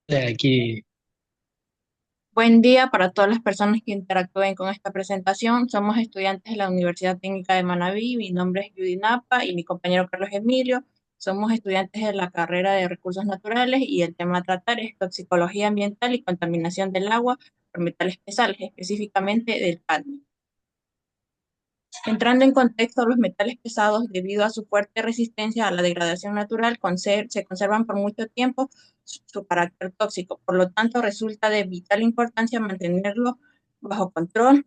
De aquí, Buen día para todas las personas que interactúen con esta presentación. Somos estudiantes de la Universidad Técnica de Manabí. Mi nombre es Judy Napa y mi compañero Carlos Emilio. Somos estudiantes de la carrera de Recursos Naturales y el tema a tratar es toxicología ambiental y contaminación del agua por metales pesados, específicamente del cadmio. Entrando en contexto, los metales pesados, debido a su fuerte resistencia a la degradación natural, se conservan por mucho tiempo su carácter tóxico. Por lo tanto, resulta de vital importancia mantenerlo bajo control,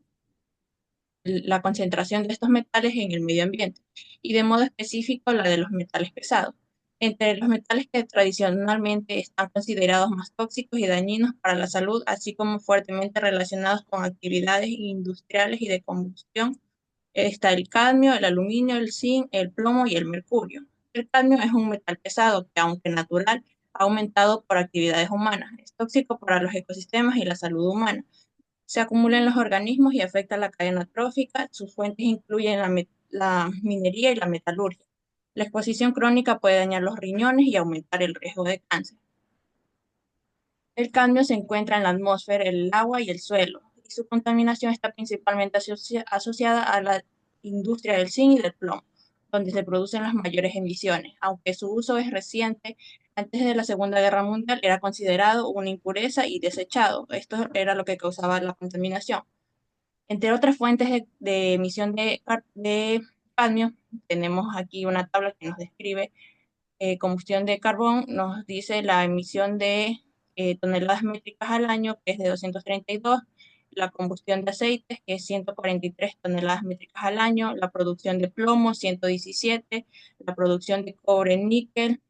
la concentración de estos metales en el medio ambiente, y de modo específico la de los metales pesados. Entre los metales que tradicionalmente están considerados más tóxicos y dañinos para la salud, así como fuertemente relacionados con actividades industriales y de combustión, está el cadmio, el aluminio, el zinc, el plomo y el mercurio. El cadmio es un metal pesado que, aunque natural, ha aumentado por actividades humanas. Es tóxico para los ecosistemas y la salud humana. Se acumula en los organismos y afecta la cadena trófica. Sus fuentes incluyen la minería y la metalurgia. La exposición crónica puede dañar los riñones y aumentar el riesgo de cáncer. El cadmio se encuentra en la atmósfera, el agua y el suelo, y su contaminación está principalmente asociada a la industria del zinc y del plomo, donde se producen las mayores emisiones. Aunque su uso es reciente, antes de la Segunda Guerra Mundial era considerado una impureza y desechado. Esto era lo que causaba la contaminación. Entre otras fuentes de emisión de cadmio, tenemos aquí una tabla que nos describe combustión de carbón, nos dice la emisión de toneladas métricas al año, que es de 232, la combustión de aceites, que es 143 toneladas métricas al año, la producción de plomo, 117, la producción de cobre níquel,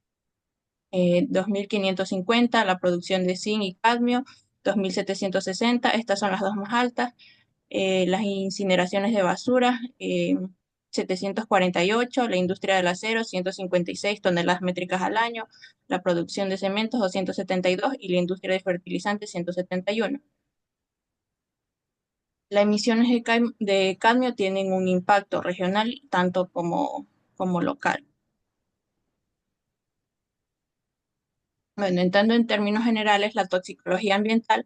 2.550, la producción de zinc y cadmio, 2.760, estas son las dos más altas, las incineraciones de basura, 748, la industria del acero, 156 toneladas métricas al año, la producción de cementos, 272, y la industria de fertilizantes, 171. Las emisiones de cadmio tienen un impacto regional tanto como local. Bueno, entrando en términos generales, la toxicología ambiental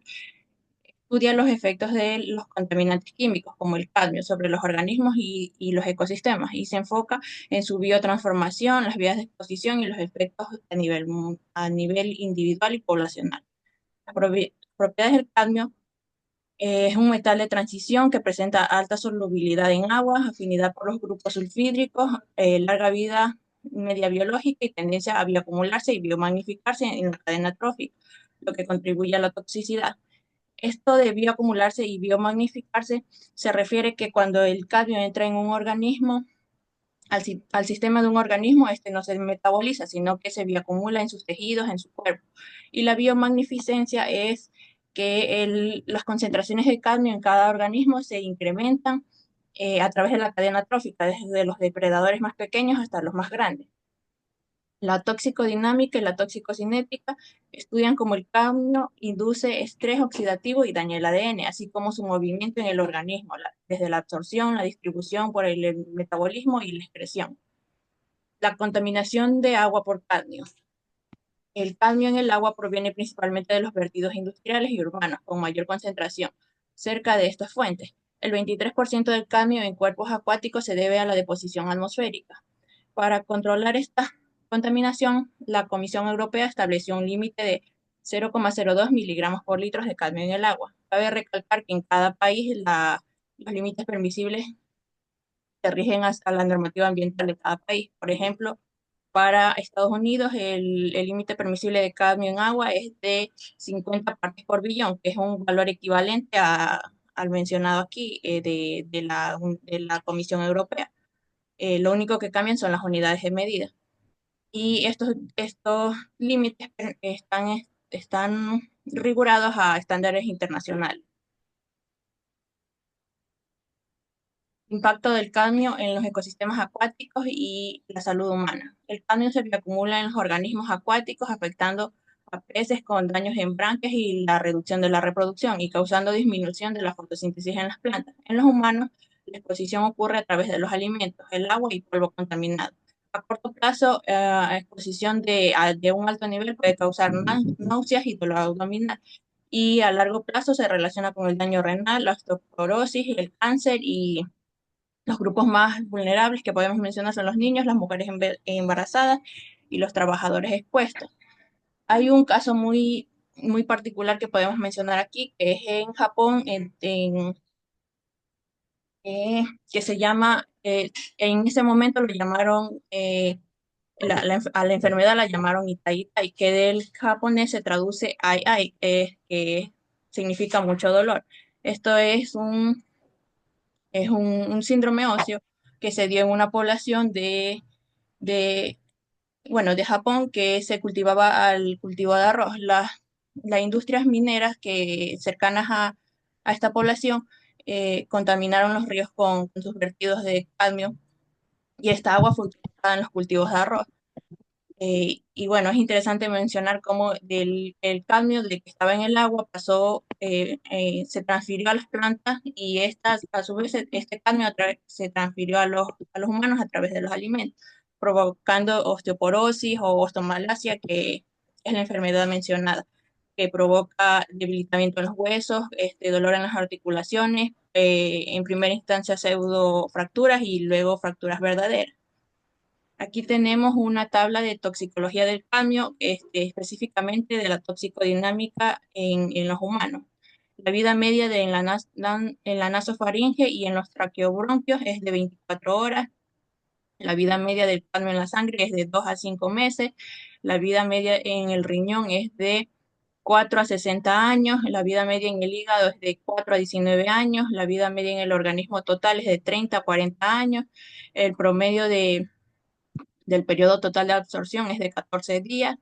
estudia los efectos de los contaminantes químicos, como el cadmio, sobre los organismos y los ecosistemas, y se enfoca en su biotransformación, las vías de exposición y los efectos a nivel individual y poblacional. Las propiedades del cadmio es un metal de transición que presenta alta solubilidad en agua, afinidad por los grupos sulfídricos, larga vida media biológica y tendencia a bioacumularse y biomagnificarse en la cadena trófica, lo que contribuye a la toxicidad. Esto de bioacumularse y biomagnificarse se refiere que cuando el cadmio entra en un organismo, al sistema de un organismo, este no se metaboliza, sino que se bioacumula en sus tejidos, en su cuerpo. Y la biomagnificencia es que las concentraciones de cadmio en cada organismo se incrementan a través de la cadena trófica, desde los depredadores más pequeños hasta los más grandes. La toxicodinámica y la toxicocinética estudian cómo el cambio induce estrés oxidativo y daña el ADN, así como su movimiento en el organismo, desde la absorción, la distribución por el metabolismo y la excreción. La contaminación de agua por cadmio. El cadmio en el agua proviene principalmente de los vertidos industriales y urbanos, con mayor concentración cerca de estas fuentes. El 23% del cadmio en cuerpos acuáticos se debe a la deposición atmosférica. Para controlar esta contaminación, la Comisión Europea estableció un límite de 0,02 miligramos por litro de cadmio en el agua. Cabe recalcar que en cada país los límites permisibles se rigen hasta la normativa ambiental de cada país. Por ejemplo, para Estados Unidos, el límite permisible de cadmio en agua es de 50 partes por billón, que es un valor equivalente al mencionado aquí de la Comisión Europea. Lo único que cambian son las unidades de medida. Y estos límites están rigurados a estándares internacionales. Impacto del cadmio en los ecosistemas acuáticos y la salud humana. El cadmio se acumula en los organismos acuáticos, afectando a peces con daños en branquias y la reducción de la reproducción y causando disminución de la fotosíntesis en las plantas. En los humanos, la exposición ocurre a través de los alimentos, el agua y polvo contaminado. a corto plazo, exposición de un alto nivel puede causar náuseas y dolor abdominal. Y a largo plazo se relaciona con el daño renal, la osteoporosis, el cáncer y los grupos más vulnerables que podemos mencionar son los niños, las mujeres embarazadas y los trabajadores expuestos. Hay un caso muy particular que podemos mencionar aquí, que es en Japón, que se llama, en ese momento lo llamaron, a la enfermedad la llamaron Itai Itai, que del japonés se traduce ai ai, que significa mucho dolor. Esto es un síndrome óseo que se dio en una población de, bueno, de Japón que se cultivaba al cultivo de arroz. Las industrias mineras que cercanas a esta población contaminaron los ríos con sus vertidos de cadmio y esta agua fue utilizada en los cultivos de arroz. Y bueno, es interesante mencionar cómo el cadmio de que estaba en el agua pasó, se transfirió a las plantas y estas, a su vez, este cadmio se transfirió a los humanos a través de los alimentos, provocando osteoporosis o osteomalacia, que es la enfermedad mencionada, que provoca debilitamiento en los huesos, dolor en las articulaciones, en primera instancia pseudofracturas y luego fracturas verdaderas. Aquí tenemos una tabla de toxicología del cadmio, específicamente de la toxicodinámica en los humanos. La vida media en la nasofaringe y en los traqueobronquios es de 24 horas. La vida media del cadmio en la sangre es de 2 a 5 meses. La vida media en el riñón es de 4 a 60 años. La vida media en el hígado es de 4 a 19 años. La vida media en el organismo total es de 30 a 40 años. El promedio del periodo total de absorción es de 14 días.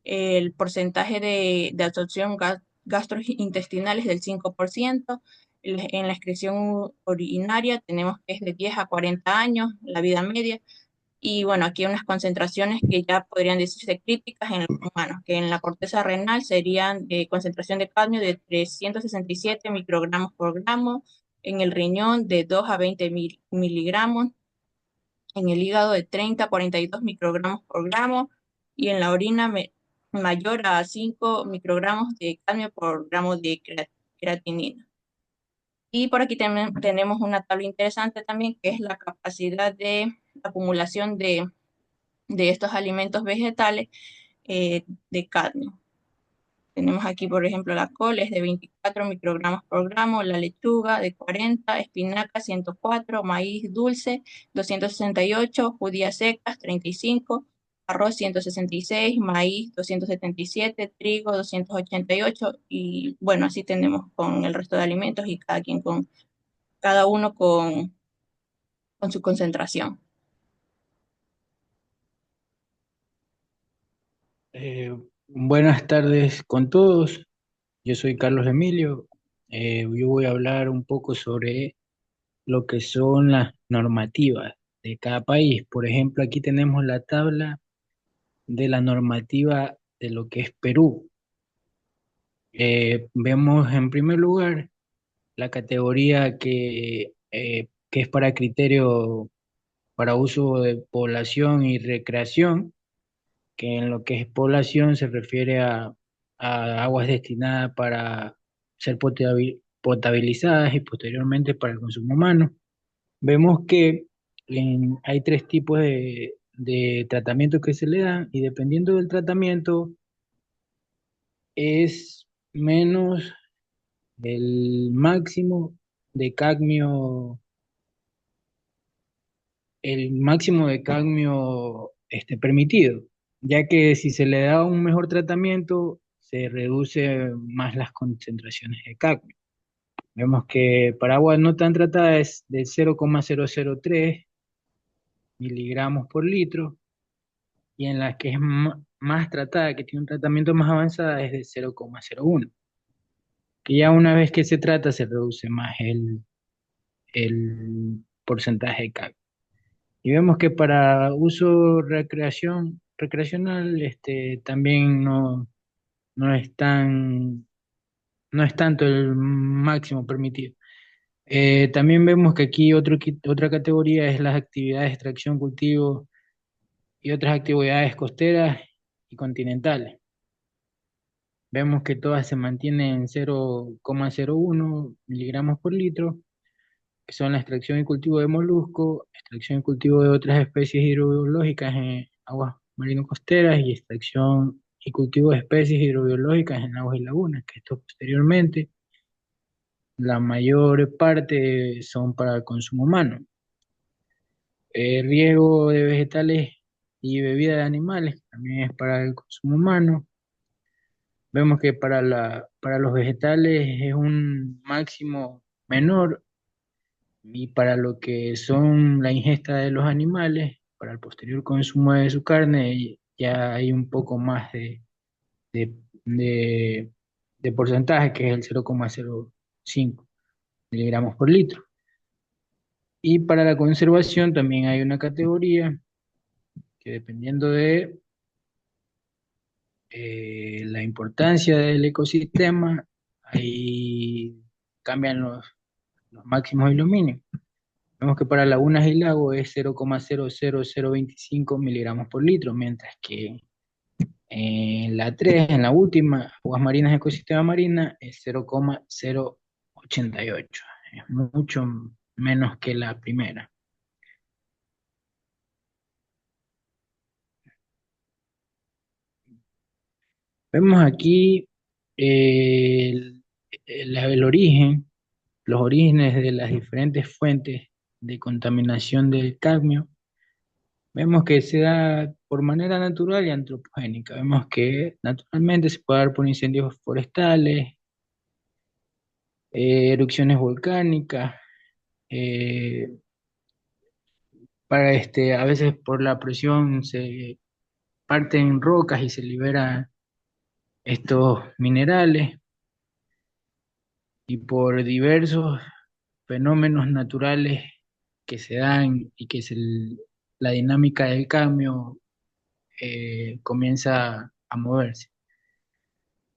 El porcentaje de absorción gastrointestinal es del 5%. En la excreción urinaria tenemos que es de 10 a 40 años, la vida media. Y bueno, aquí hay unas concentraciones que ya podrían decirse críticas en los humanos, que en la corteza renal serían de concentración de cadmio de 367 microgramos por gramo, en el riñón de 2 a 20 miligramos, en el hígado de 30 a 42 microgramos por gramo y en la orina mayor a 5 microgramos de cadmio por gramo de creatinina. Y por aquí tenemos una tabla interesante también, que es la capacidad de acumulación de estos alimentos vegetales de cadmio. Tenemos aquí, por ejemplo, la col es de 24 microgramos por gramo, la lechuga de 40, espinaca 104, maíz dulce 268, judías secas 35, arroz 166, maíz 277, trigo 288 y bueno, así tenemos con el resto de alimentos y cada uno con su concentración. Eh, Buenas tardes con todos. Yo soy Carlos Emilio. Yo voy a hablar un poco sobre lo que son las normativas de cada país. Por ejemplo, aquí tenemos la tabla de la normativa de lo que es Perú. Vemos en primer lugar la categoría que es para criterio para uso de población y recreación, que en lo que es población se refiere a aguas destinadas para ser potabilizadas y posteriormente para el consumo humano. Vemos que hay tres tipos de tratamientos que se le dan y dependiendo del tratamiento es menos el máximo de cadmio, el máximo de cadmio permitido, ya que si se le da un mejor tratamiento, se reduce más las concentraciones de cadmio. Vemos que para agua no tan tratada es de 0,003 miligramos por litro, y en la que es más tratada, que tiene un tratamiento más avanzado, es de 0,01, que ya una vez que se trata se reduce más el porcentaje de cadmio. Y vemos que para uso recreacional, también no es no es tanto el máximo permitido. También vemos que aquí otra categoría es las actividades de extracción, cultivo y otras actividades costeras y continentales. Vemos que todas se mantienen en 0,01 miligramos por litro, que son la extracción y cultivo de molusco, extracción y cultivo de otras especies hidrobiológicas en aguas marino-costeras y extracción y cultivo de especies hidrobiológicas en aguas y lagunas, que esto posteriormente, la mayor parte son para el consumo humano. Riego de vegetales y bebida de animales también es para el consumo humano. Vemos que para los vegetales es un máximo menor y para lo que son la ingesta de los animales, para el posterior consumo de su carne, ya hay un poco más de, de- de porcentaje, que es el 0,05 miligramos por litro. Y para la conservación también hay una categoría que dependiendo de la importancia del ecosistema, ahí cambian los máximos y los mínimos. Vemos que para lagunas y lagos es 0,00025 miligramos por litro, mientras que en la 3, en la última, aguas marinas y ecosistema marina, es 0,088. Es mucho menos que la primera. Vemos aquí el, el origen, los orígenes de las diferentes fuentes de contaminación del cadmio. Vemos que se da por manera natural y antropogénica. Vemos que naturalmente se puede dar por incendios forestales, erupciones volcánicas, eh, a veces por la presión se parten rocas y se liberan estos minerales, y por diversos fenómenos naturales que se dan y que la dinámica del cambio comienza a moverse.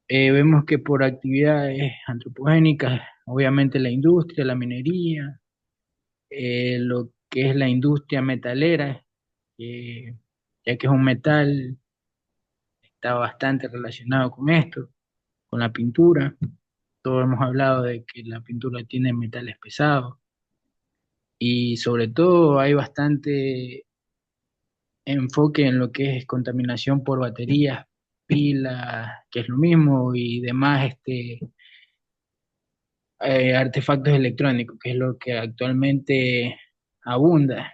Vemos que por actividades antropogénicas, obviamente la industria, la minería, lo que es la industria metalera, eh, ya que es un metal, está bastante relacionado con esto, con la pintura. Todos hemos hablado de que la pintura tiene metales pesados y sobre todo hay bastante enfoque en lo que es contaminación por baterías, pilas, que es lo mismo, y demás artefactos electrónicos, que es lo que actualmente abunda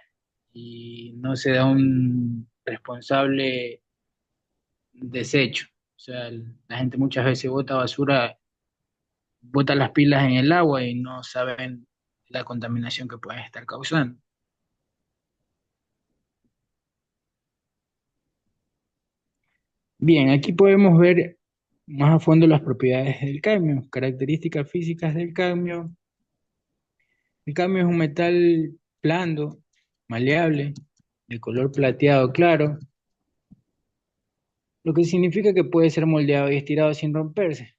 y no se da un responsable desecho. O sea, la gente muchas veces bota basura, bota las pilas en el agua y no saben la contaminación que pueden estar causando. Bien, aquí podemos ver más a fondo las propiedades del cadmio, características físicas del cadmio. El cadmio es un metal blando, maleable, de color plateado claro, lo que significa que puede ser moldeado y estirado sin romperse.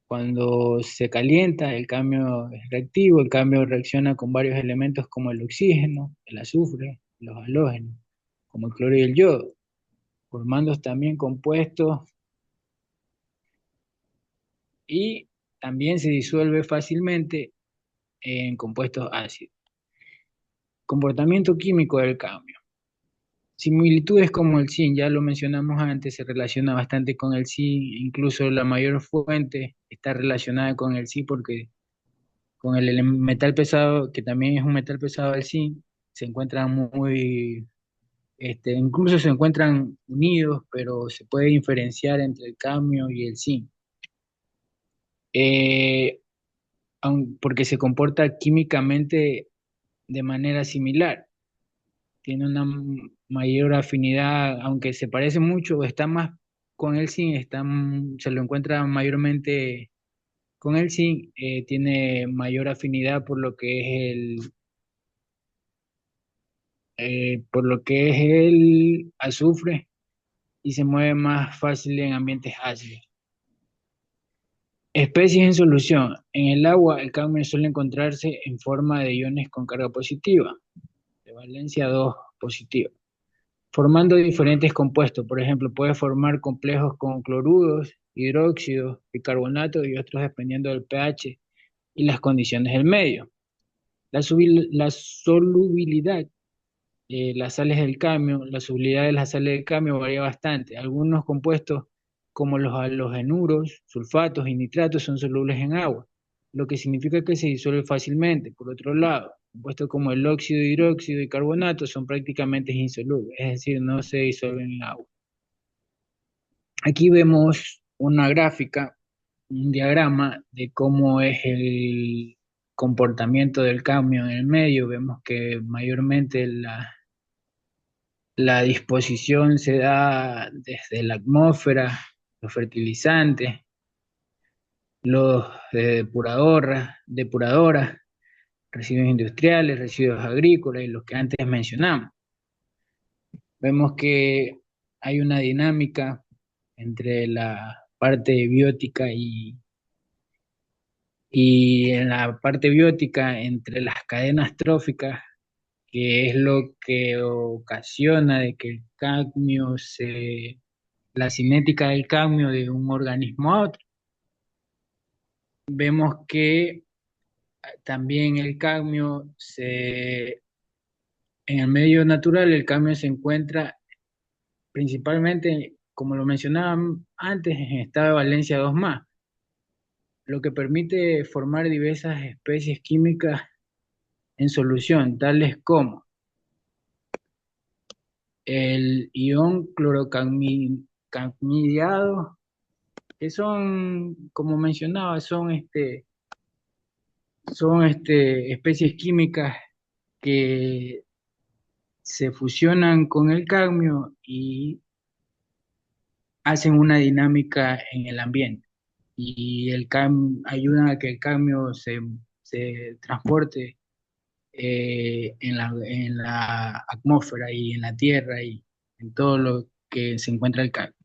Cuando se calienta, el cambio es reactivo, el cambio reacciona con varios elementos como el oxígeno, el azufre, los halógenos, como el cloro y el yodo, formando también compuestos, y también se disuelve fácilmente en compuestos ácidos. Comportamiento químico del cambio. Similitudes como el zinc, ya lo mencionamos antes, se relaciona bastante con el zinc, incluso la mayor fuente está relacionada con el zinc porque con el metal pesado, que también es un metal pesado el zinc, se encuentran incluso se encuentran unidos, pero se puede diferenciar entre el cadmio y el zinc, eh, porque se comporta químicamente de manera similar. Tiene una mayor afinidad, aunque se parece mucho, está más con el zinc, se lo encuentra mayormente con el zinc, tiene mayor afinidad por lo que es por lo que es el azufre, y se mueve más fácil en ambientes ácidos. Especies en solución. En el agua, el cadmio suele encontrarse en forma de iones con carga positiva, de valencia 2 positiva. formando diferentes compuestos. Por ejemplo, puede formar complejos con cloruros, hidróxidos, bicarbonatos y otros dependiendo del pH y las condiciones del medio. La solubilidad las sales del cadmio, la solubilidad de las sales del cadmio varía bastante. Algunos compuestos como los halogenuros, sulfatos y nitratos son solubles en agua, lo que significa que se disuelve fácilmente. Por otro lado, compuestos como el óxido, hidróxido y carbonato son prácticamente insolubles, es decir, no se disuelven en agua. Aquí vemos una gráfica, un diagrama de cómo es el comportamiento del cadmio en el medio. Vemos que mayormente la disposición se da desde la atmósfera, los fertilizantes, los depuradoras, residuos industriales, residuos agrícolas y los que antes mencionamos. Vemos que hay una dinámica entre la parte biótica y en la parte biótica entre las cadenas tróficas, que es lo que ocasiona de que el cadmio la cinética del cadmio de un organismo a otro. Vemos que también en el medio natural, el cadmio se encuentra principalmente, como lo mencionaba antes, en estado de valencia 2 más, lo que permite formar diversas especies químicas en solución, tales como el ion clorocadmiado, que son, como mencionaba, son especies químicas que se fusionan con el cadmio y hacen una dinámica en el ambiente. Y ayudan a que el cadmio se transporte en la atmósfera y en la tierra y en todo lo que se encuentra el cadmio.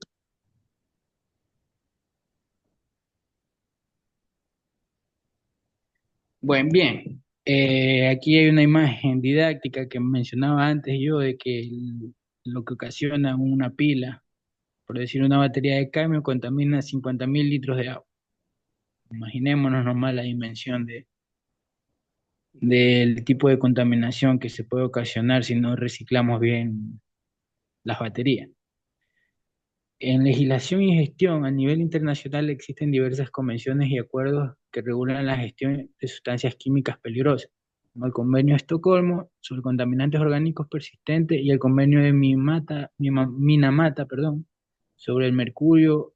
Bueno, bien. Aquí hay una imagen didáctica que mencionaba antes yo de que lo que ocasiona una pila, por decir una batería de cadmio, contamina 50.000 litros de agua. Imaginémonos nomás la dimensión del tipo de contaminación que se puede ocasionar si no reciclamos bien las baterías. En legislación y gestión a nivel internacional existen diversas convenciones y acuerdos que regulan la gestión de sustancias químicas peligrosas, como el Convenio de Estocolmo sobre contaminantes orgánicos persistentes y el Convenio de Minamata, perdón, sobre el mercurio.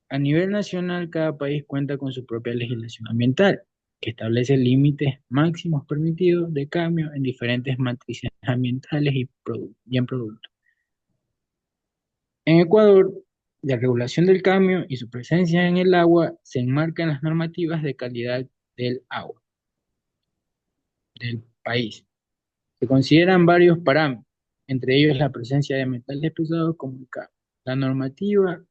A nivel nacional, cada país cuenta con su propia legislación ambiental, que establece límites máximos permitidos de cadmio en diferentes matrices ambientales y en productos. En Ecuador, la regulación del cadmio y su presencia en el agua se enmarca en las normativas de calidad del agua del país. Se consideran varios parámetros, entre ellos la presencia de metales pesados como el cadmio. La normativa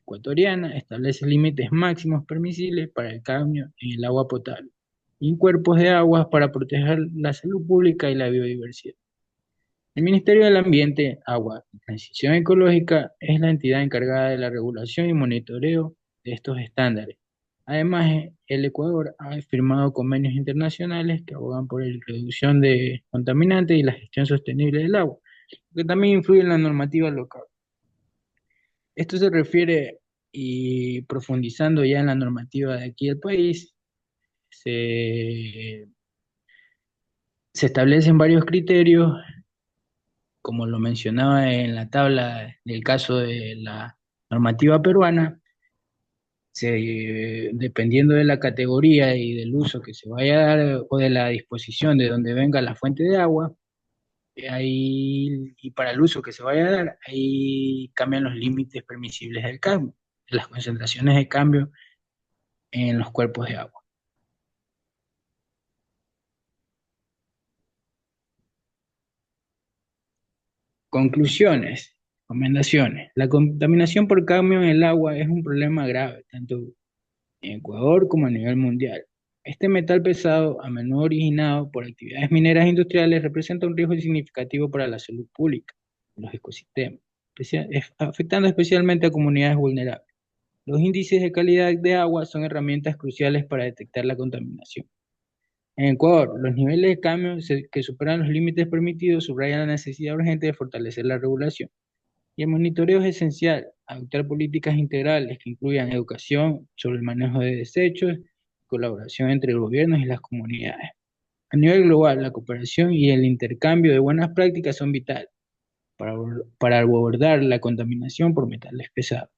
ecuatoriana establece límites máximos permisibles para el cadmio en el agua potable y en cuerpos de aguas para proteger la salud pública y la biodiversidad. El Ministerio del Ambiente, Agua y Transición Ecológica es la entidad encargada de la regulación y monitoreo de estos estándares. Además, el Ecuador ha firmado convenios internacionales que abogan por la reducción de contaminantes y la gestión sostenible del agua, que también influye en la normativa local. Esto se refiere, y profundizando ya en la normativa de aquí del país, se, se establecen varios criterios, como lo mencionaba en la tabla del caso de la normativa peruana. Dependiendo de la categoría y del uso que se vaya a dar o de la disposición de donde venga la fuente de agua, y para el uso que se vaya a dar, ahí cambian los límites permisibles del cambio, de las concentraciones de cambio en los cuerpos de agua. Conclusiones, recomendaciones. La contaminación por cadmio en el agua es un problema grave, tanto en Ecuador como a nivel mundial. Este metal pesado, a menudo originado por actividades mineras industriales, representa un riesgo significativo para la salud pública y los ecosistemas, afectando especialmente a comunidades vulnerables. Los índices de calidad de agua son herramientas cruciales para detectar la contaminación. En Ecuador, los niveles de cambio que superan los límites permitidos subrayan la necesidad urgente de fortalecer la regulación. Y el monitoreo es esencial, adoptar políticas integrales que incluyan educación sobre el manejo de desechos, colaboración entre gobiernos y las comunidades. A nivel global, la cooperación y el intercambio de buenas prácticas son vitales para abordar la contaminación por metales pesados.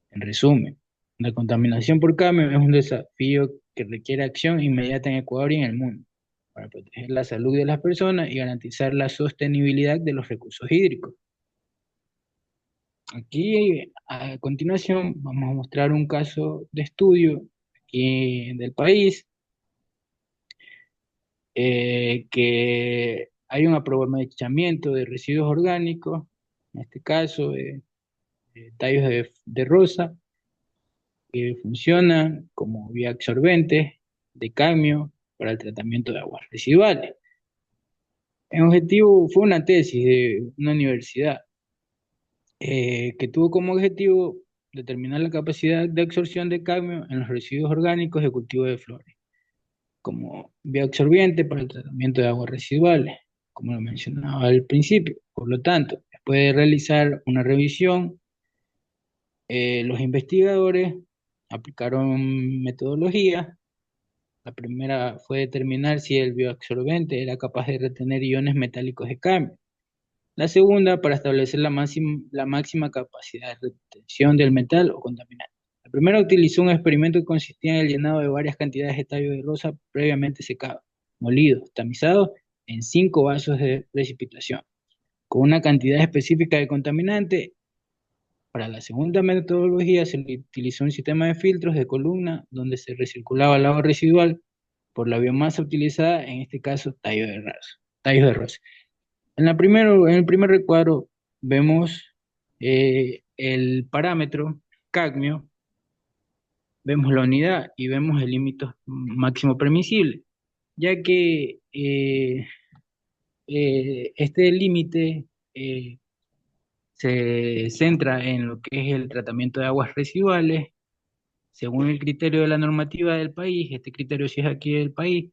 En resumen, la contaminación por cadmio es un desafío que requiere acción inmediata en Ecuador y en el mundo para proteger la salud de las personas y garantizar la sostenibilidad de los recursos hídricos. Aquí, a continuación, vamos a mostrar un caso de estudio aquí del país, que hay un aprovechamiento de residuos orgánicos, en este caso de tallos de rosa, que funcionan como vía absorbente de cadmio para el tratamiento de aguas residuales. El objetivo fue una tesis de una universidad que tuvo como objetivo determinar la capacidad de absorción de cadmio en los residuos orgánicos de cultivo de flores, como bioabsorbiente para el tratamiento de aguas residuales, como lo mencionaba al principio. Por lo tanto, después de realizar una revisión, los investigadores aplicaron metodologías. La primera fue determinar si el bioabsorbente era capaz de retener iones metálicos de cadmio. La segunda, para establecer la máxima capacidad de retención del metal o contaminante. La primera utilizó un experimento que consistía en el llenado de varias cantidades de tallo de rosa previamente secados, molidos, tamizados en 5 vasos de precipitación, con una cantidad específica de contaminante. Para la segunda metodología se utilizó un sistema de filtros de columna donde se recirculaba el agua residual por la biomasa utilizada, en este caso tallos de rosa. En el primer recuadro vemos el parámetro cadmio, vemos la unidad y vemos el límite máximo permisible, ya que este límite se centra en lo que es el tratamiento de aguas residuales, según el criterio de la normativa del país. Este criterio sí es aquí del país,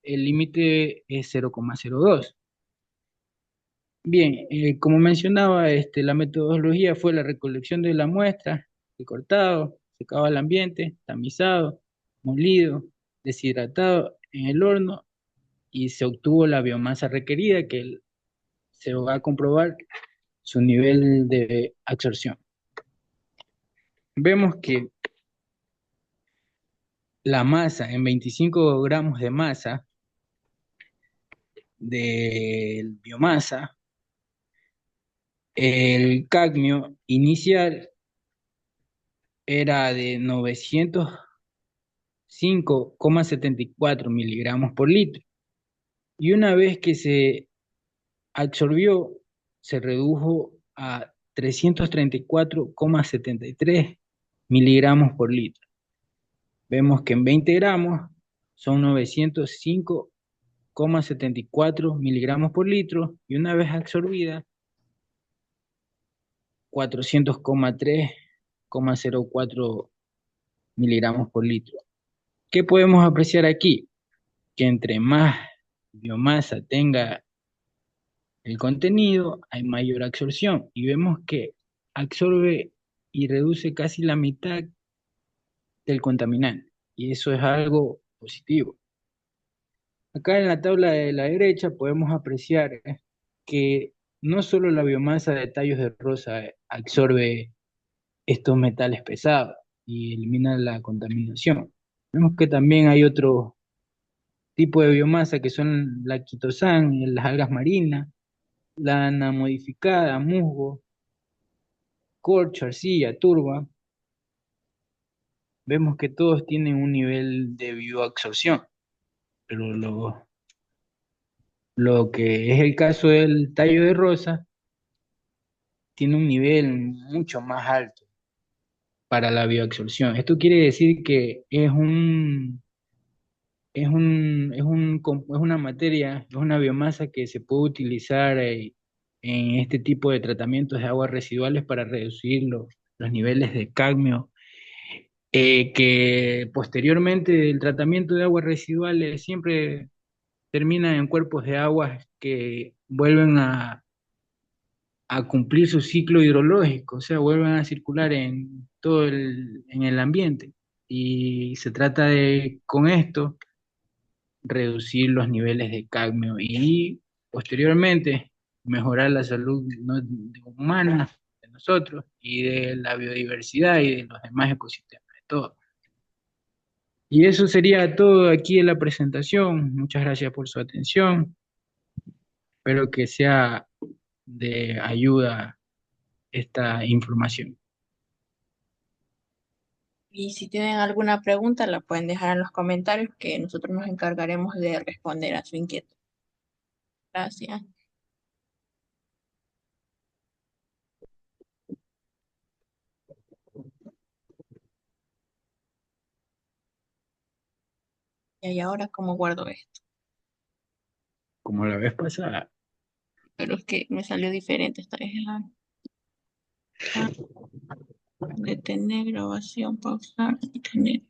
el límite es 0,02. Bien, como mencionaba, la metodología fue la recolección de la muestra, el cortado, secado al ambiente, tamizado, molido, deshidratado en el horno y se obtuvo la biomasa requerida que se va a comprobar su nivel de absorción. Vemos que la masa en 25 gramos de masa de biomasa, el cadmio inicial era de 905,74 miligramos por litro. Y una vez que se absorbió, se redujo a 334,73 miligramos por litro. Vemos que en 20 gramos son 905,74 miligramos por litro y una vez absorbida, 400,3,04 miligramos por litro. ¿Qué podemos apreciar aquí? Que entre más biomasa tenga el contenido, hay mayor absorción. Y vemos que absorbe y reduce casi la mitad del contaminante. Y eso es algo positivo. Acá en la tabla de la derecha podemos apreciar que no solo la biomasa de tallos de rosa absorbe estos metales pesados y elimina la contaminación. Vemos que también hay otro tipo de biomasa que son la quitosan, las algas marinas, la modificada, musgo, corcho, arcilla, turba. Vemos que todos tienen un nivel de bioabsorción, pero lo que es el caso del tallo de rosa tiene un nivel mucho más alto para la bioabsorción. Esto quiere decir que es es una materia, es una biomasa que se puede utilizar en este tipo de tratamientos de aguas residuales para reducir los niveles de cadmio, que posteriormente el tratamiento de aguas residuales siempre termina en cuerpos de aguas que vuelven a cumplir su ciclo hidrológico, o sea, vuelven a circular en en el ambiente. Y se trata de, con esto, reducir los niveles de cadmio y posteriormente mejorar la salud, ¿no?, humana de nosotros y de la biodiversidad y de los demás ecosistemas, de todo. Y eso sería todo aquí en la presentación. Muchas gracias por su atención. Espero que sea de ayuda esta información. Y si tienen alguna pregunta, la pueden dejar en los comentarios que nosotros nos encargaremos de responder a su inquietud. Gracias. Y ahora, ¿cómo guardo esto? Como la vez pasada. Pero es que me salió diferente esta vez. Detener, grabación, pausar, detener.